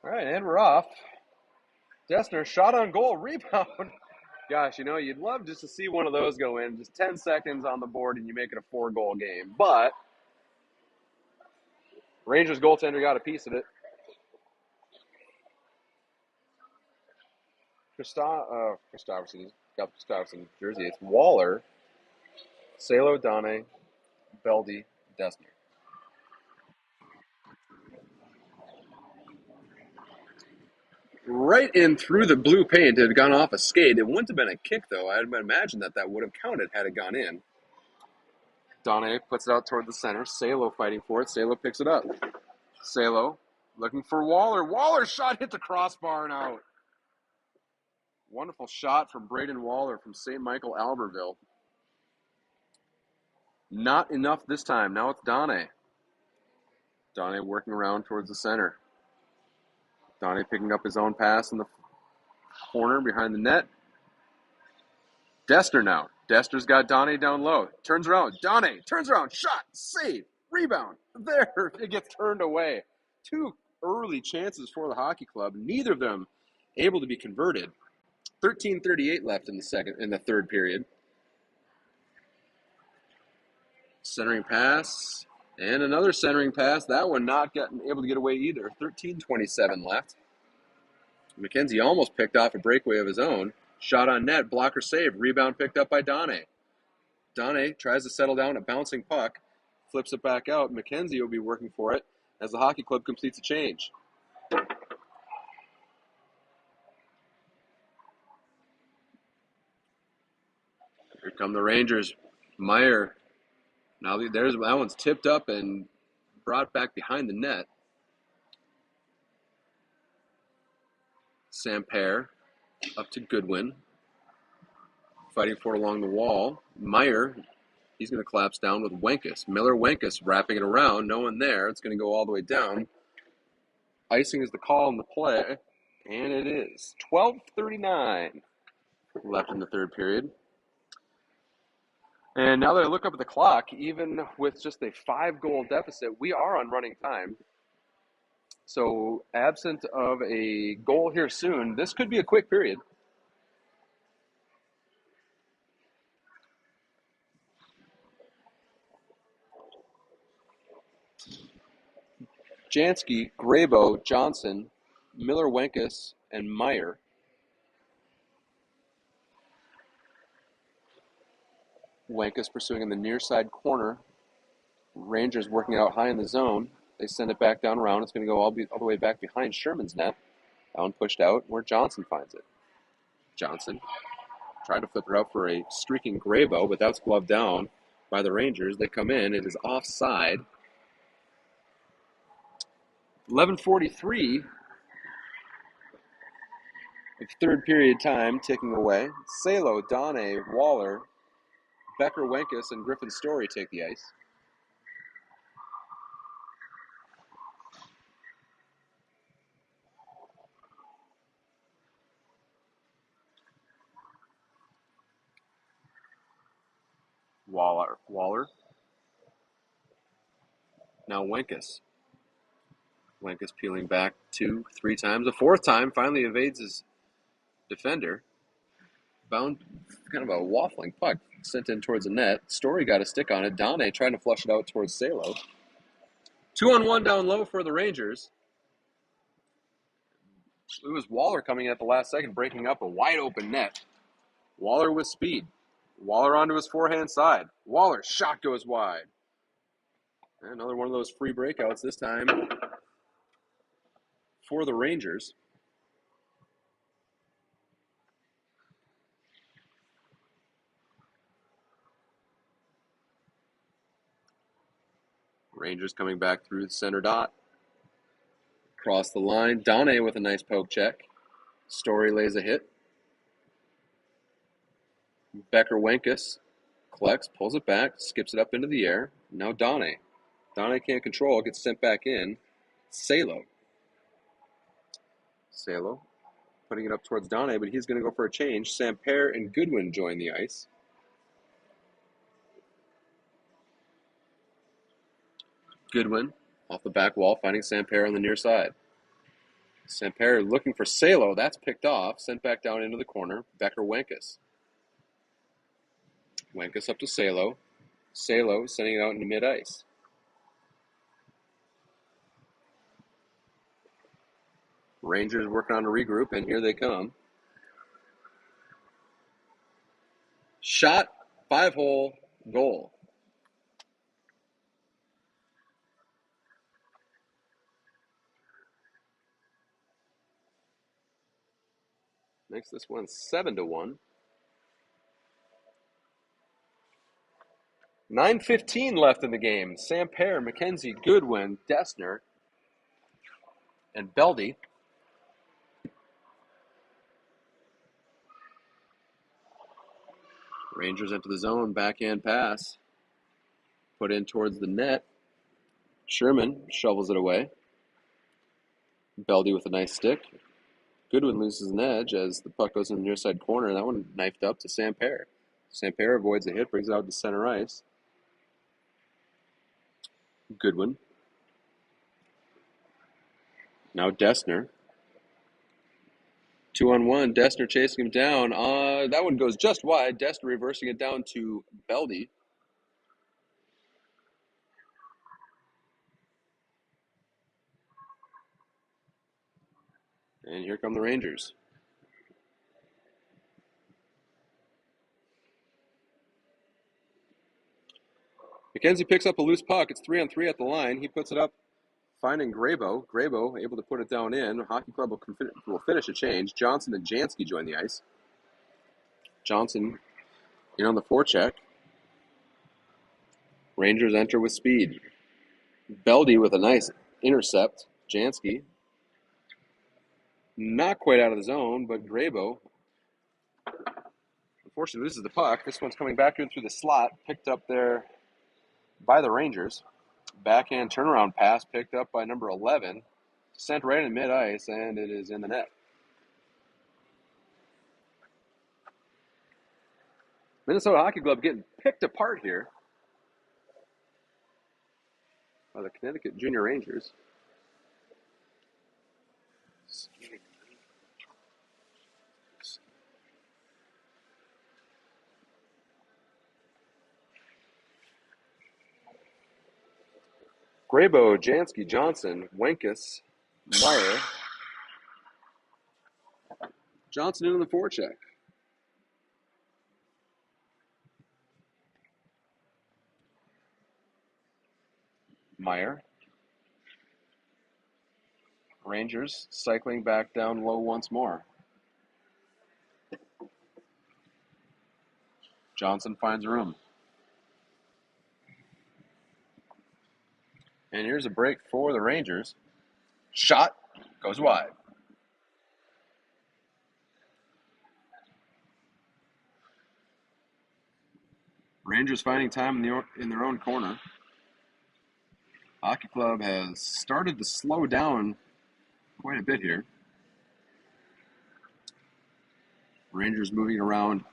All right, and we're off. Dessner, shot on goal, rebound. Gosh, you'd love just to see one of those go in. Just 10 seconds on the board and you make it a 4-goal game. But Rangers goaltender got a piece of it. Christopherson got the Christopherson jersey. It's Waller, Salo, Donnie, Beldy, Dessner. Right in through the blue paint. It had gone off a skate. It wouldn't have been a kick, though. I'd imagine that would have counted had it gone in. Donnie puts it out toward the center. Salo fighting for it. Salo picks it up. Salo looking for Waller. Waller's shot hit the crossbar and out. Wonderful shot from Braden Waller from St. Michael, Albertville. Not enough this time. Now it's Donnie. Donnie working around towards the center. Donnie picking up his own pass in the corner behind the net. Dessner now. Dessner's got Donnie down low. Turns around. Donnie turns around. Shot. Save. Rebound. There. It gets turned away. 2 early chances for the Hockey Club. Neither of them able to be converted. 13:38 left in the third period. Centering pass. And another centering pass. That one not able to get away either. 13:27 left. McKenzie almost picked off a breakaway of his own. Shot on net. Blocker saved. Rebound picked up by Donnie. Donnie tries to settle down a bouncing puck. Flips it back out. McKenzie will be working for it as the Hockey Club completes a change. Here come the Rangers. Meyer. Now that one's tipped up and brought back behind the net. Samper up to Goodwin. Fighting for it along the wall. Meyer, he's going to collapse down with Wenkus. Miller-Wenkus wrapping it around. No one there. It's going to go all the way down. Icing is the call in the play. And it is. 12:39 left in the third period. And now that I look up at the clock, even with just a 5-goal deficit, we are on running time. So absent of a goal here soon, this could be a quick period. Jansky, Grabo, Johnson, Miller-Wenkus, and Meyer. Wenkus pursuing in the near side corner. Rangers working out high in the zone. They send it back down around. It's going to go all the way back behind Sherman's net. Down pushed out where Johnson finds it. Johnson tried to flip it out for a streaking Grabo, but that's gloved down by the Rangers. They come in. It is offside. 11:43 of third period time ticking away. Salo, Donnie, Waller, Becker, Wenkus, and Griffin Story take the ice. Waller. Now Wenkus. Wenkus peeling back 2-3 times. A 4th time, finally evades his defender. Bound, kind of a waffling puck sent in towards the net. Story got a stick on it. Donnie trying to flush it out towards Salo. 2-on-1 down low for the Rangers. It was Waller coming in at the last second, breaking up a wide open net. Waller with speed. Waller onto his forehand side. Waller, shot goes wide. Another one of those free breakouts, this time for the Rangers. Rangers coming back through the center dot. Across the line. Donne with a nice poke check. Story lays a hit. Becker Wenkus collects, pulls it back, skips it up into the air. Now Donne. Donne can't control, gets sent back in. Salo putting it up towards Donne, but he's going to go for a change. Samper and Goodwin join the ice. Goodwin off the back wall, finding Samper on the near side. Samper looking for Salo. That's picked off, sent back down into the corner. Becker Wenkus. Wenkus up to Salo. Salo sending it out into mid-ice. Rangers working on a regroup, and here they come. Shot, 5-hole, goal. Makes this one 7-1. 9:15 left in the game. Samper, McKenzie, Goodwin, Dessner, and Beldy. Rangers into the zone, backhand pass. Put in towards the net. Sherman shovels it away. Beldy with a nice stick. Goodwin loses an edge as the puck goes in the near side corner. That one knifed up to Samper. Samper avoids the hit, brings it out to center ice. Goodwin. Now Dessner. 2-on-1. Dessner chasing him down. That one goes just wide. Dessner reversing it down to Beldy. And here come the Rangers. McKenzie picks up a loose puck. It's 3-on-3 at the line. He puts it up, finding Grabo. Grabo able to put it down in. Hockey Club will finish a change. Johnson and Jansky join the ice. Johnson in on the forecheck. Rangers enter with speed. Beldy with a nice intercept. Jansky not quite out of the zone, but Grabo unfortunately loses the puck. This one's coming back in through the slot, picked up there by the Rangers. Backhand turnaround pass picked up by number 11, sent right in mid-ice, and it is in the net. Minnesota Hockey Club getting picked apart here by the Connecticut Junior Rangers. Grabo, Jansky, Johnson, Wenkus, Meyer. Johnson in on the forecheck. Meyer. Rangers cycling back down low once more. Johnson finds room. And here's a break for the Rangers. Shot goes wide. Rangers finding time in their own corner. Hockey Club has started to slow down quite a bit here. Rangers moving around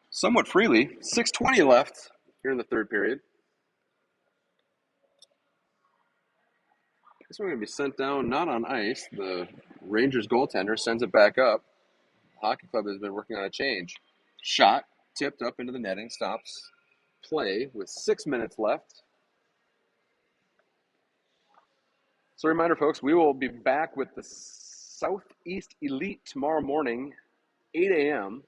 somewhat freely. 6:20 left here in the third period. This one going to be sent down, not on ice. The Rangers goaltender sends it back up. Hockey Club has been working on a change. Shot, tipped up into the netting, stops play with 6 minutes left. So a reminder, folks, we will be back with the Southeast Elite tomorrow morning, 8 a.m.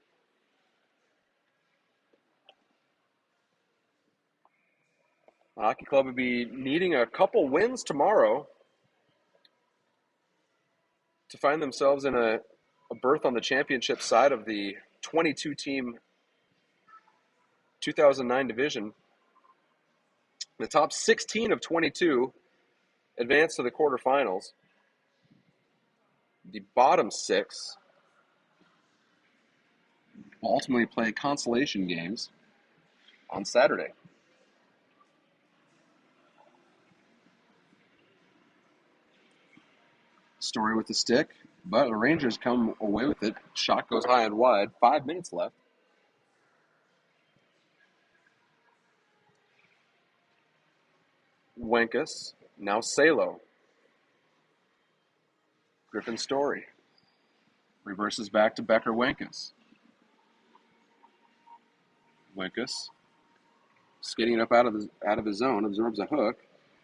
Hockey Club would be needing a couple wins tomorrow to find themselves in a berth on the championship side of the 22-team 2009 division. The top 16 of 22 advance to the quarterfinals. The bottom 6 will ultimately play consolation games on Saturday. Story with the stick, but the Rangers come away with it. Shot goes high and wide. 5 minutes left. Wenkus, now Salo. Griffin Story. Reverses back to Becker Wenkus. Wenkus, skating it up out of his zone, absorbs a hook,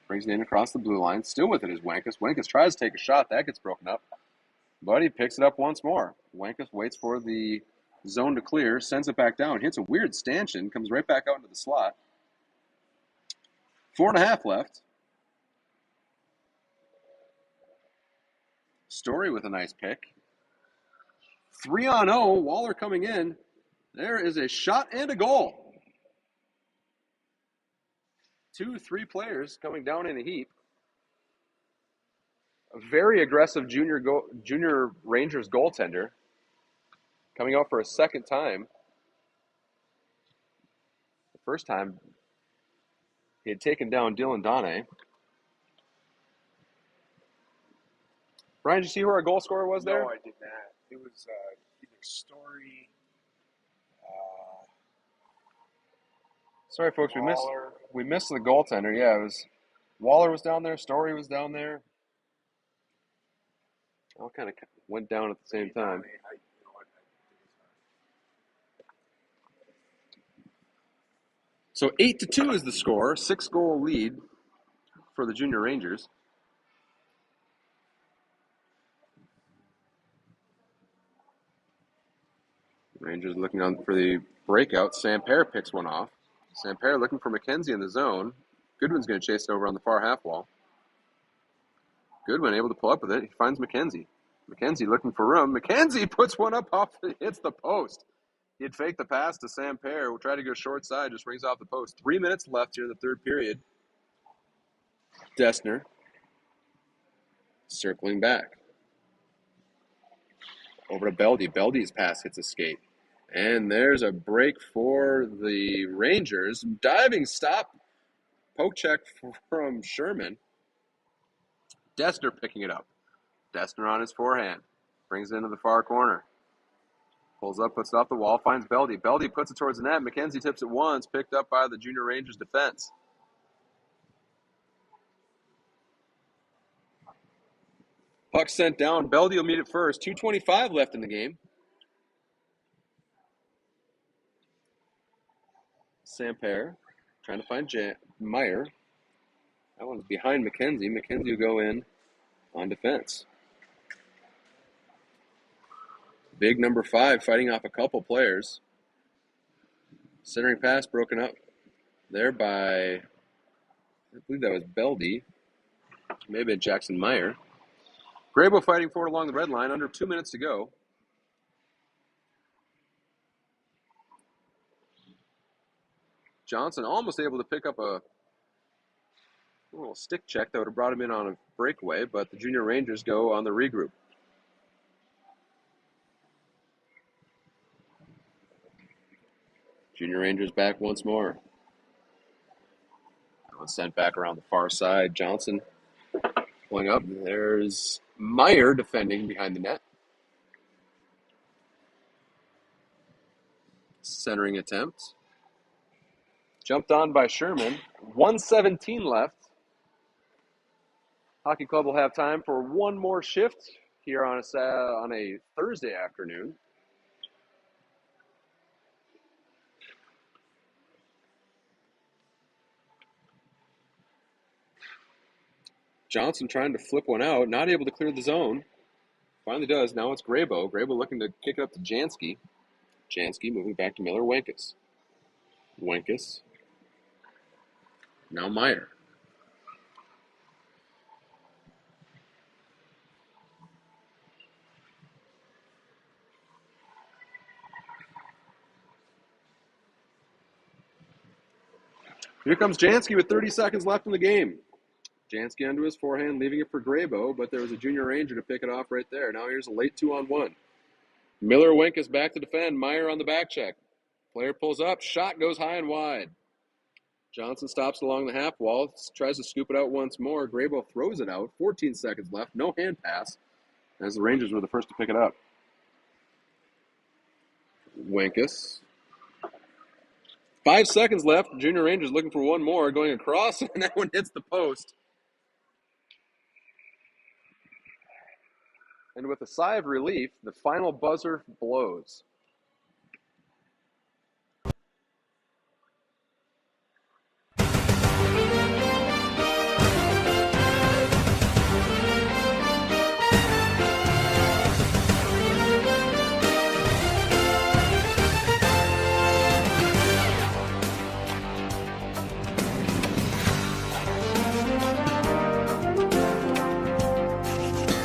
brings it in across the blue line. Still with it is Wenkus. Wenkus tries to take a shot. That gets broken up. But he picks it up once more. Wenkus waits for the zone to clear, sends it back down, hits a weird stanchion, comes right back out into the slot. 4.5 left. Story with a nice pick. 3-on-0. Waller coming in. There is a shot and a goal. 2-3 players coming down in a heap. A very aggressive junior Rangers goaltender coming out for a second time. The first time he had taken down Dylan Donne. Brian, did you see who our goal scorer was there? No, I did not. It was either Story. Sorry, folks, Waller. we missed the goaltender. Yeah, it was Waller was down there. Story was down there. All kind of went down at the same time. So 8-2 is the score. 6-goal lead for the Junior Rangers. Rangers looking on for the breakout. Samper picks one off. Samper looking for McKenzie in the zone. Goodwin's going to chase it over on the far half wall. Goodwin able to pull up with it. He finds McKenzie. McKenzie looking for room. McKenzie puts one up off. Hits the post. He had faked the pass to Samper. Will try to go short side. Just rings off the post. 3 minutes left here in the third period. Dessner circling back. Over to Beldy. Beldy's pass hits a skate. And there's a break for the Rangers. Diving stop. Poke check from Sherman. Dessner picking it up. Dessner on his forehand. Brings it into the far corner. Pulls up, puts it off the wall, finds Beldy. Beldy puts it towards the net. McKenzie tips it once, picked up by the Junior Rangers defense. Puck sent down. Beldy will meet it first. 2:25 left in the game. Samper trying to find Meyer. That one's behind McKenzie. McKenzie will go in on defense. Big number 5 fighting off a couple players. Centering pass broken up there by, I believe that was Beldy. Maybe Jackson Meyer. Grabo fighting forward along the red line. Under 2 minutes to go. Johnson almost able to pick up a little stick check that would have brought him in on a breakaway, but the Junior Rangers go on the regroup. Junior Rangers back once more. That one sent back around the far side. Johnson pulling up. There's Meyer defending behind the net. Centering attempt. Jumped on by Sherman. 1:17 left. Hockey Club will have time for one more shift here on a Thursday afternoon. Johnson trying to flip one out, not able to clear the zone. Finally does. Now it's Grabo. Grabo looking to kick it up to Jansky. Jansky moving back to Miller. Wenkus. Now Meyer. Here comes Jansky with 30 seconds left in the game. Jansky onto his forehand, leaving it for Graybo, but there was a junior ranger to pick it off right there. Now here's a late 2-on-1. Miller Winkus back to defend. Meyer on the back check. Player pulls up. Shot goes high and wide. Johnson stops along the half wall, tries to scoop it out once more. Graybo throws it out. 14 seconds left. No hand pass, as the Rangers were the first to pick it up. Winkus. 5 seconds left. Junior Rangers looking for one more, going across, and that one hits the post. And with a sigh of relief, the final buzzer blows.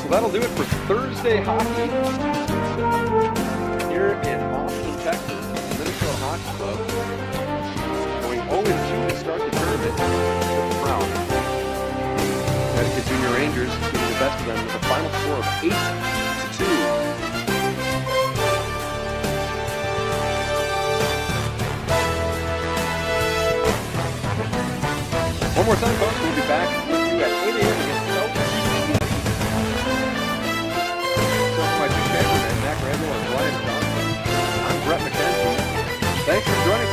That'll do it for Thursday hockey here in Austin, Texas. Minnesota Hockey Club going 0-2 to start the tournament with the Browns. Connecticut Junior Rangers getting the best of them with a final score of 8-2. One more time, folks. We'll be back with you at 8 a.m. against Celtics. My two cameramen, Matt Randall and Brian Johnson. I'm Brett McKenzie. Thanks for joining us.